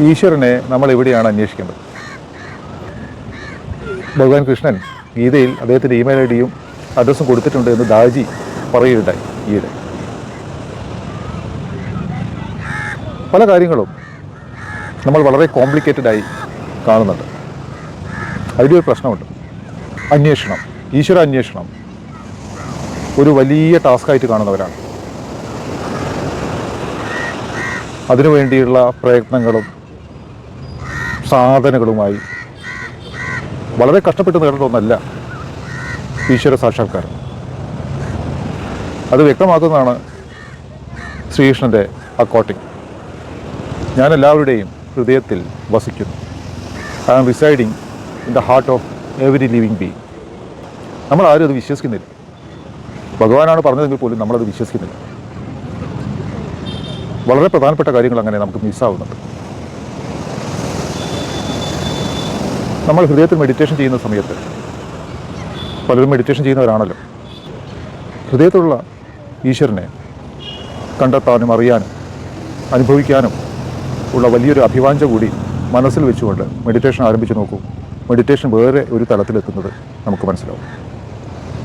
ഈശ്വരനെ നമ്മൾ എവിടെയാണ് അന്വേഷിക്കേണ്ടത്? ഭഗവാൻ കൃഷ്ണൻ ഗീതയിൽ അദ്ദേഹത്തിൻ്റെ ഇമെയിൽ ഐ ഡിയും അഡ്രസ്സും കൊടുത്തിട്ടുണ്ട് എന്ന് ദാജി പറയുകയുണ്ടായി ഈയിടെ. പല കാര്യങ്ങളും നമ്മൾ വളരെ കോംപ്ലിക്കേറ്റഡായി കാണുന്നുണ്ട്. അതിലൊരു പ്രശ്നമുണ്ട്. അന്വേഷണം, ഈശ്വര അന്വേഷണം ഒരു വലിയ ടാസ്ക്കായിട്ട് കാണുന്നവരാണ്. അതിനുവേണ്ടിയുള്ള പ്രയത്നങ്ങളും സാധനകളുമായി വളരെ കഷ്ടപ്പെട്ട് നേടുന്ന ഒന്നല്ല ഈശ്വര സാക്ഷാത്കാരം. അത് വ്യക്തമാക്കുന്നതാണ് ശ്രീകൃഷ്ണൻ്റെ ആ കോട്ടിങ്. ഞാൻ എല്ലാവരുടെയും ഹൃദയത്തിൽ വസിക്കുന്നു. I am residing in the heart of every living being. നമ്മളാരും അത് വിശ്വസിക്കുന്നില്ല. ഭഗവാനാണ് പറഞ്ഞതെങ്കിൽ പോലും നമ്മളത് വിശ്വസിക്കുന്നില്ല. വളരെ പ്രധാനപ്പെട്ട കാര്യങ്ങൾ അങ്ങനെ നമുക്ക് മിസ്സാവുന്നുണ്ട്. നമ്മൾ ഹൃദയത്തിൽ മെഡിറ്റേഷൻ ചെയ്യുന്ന സമയത്ത്, പലരും മെഡിറ്റേഷൻ ചെയ്യുന്നവരാണല്ലോ, ഹൃദയത്തിലുള്ള ഈശ്വരനെ കണ്ടെത്താനും അറിയാനും അനുഭവിക്കാനും ഉള്ള വലിയൊരു അഭിവാഞ്ച കൂടി മനസ്സിൽ വെച്ചുകൊണ്ട് മെഡിറ്റേഷൻ ആരംഭിച്ച് നോക്കൂ. മെഡിറ്റേഷൻ വേറെ ഒരു തലത്തിലെത്തുന്നത് നമുക്ക് മനസ്സിലാവും.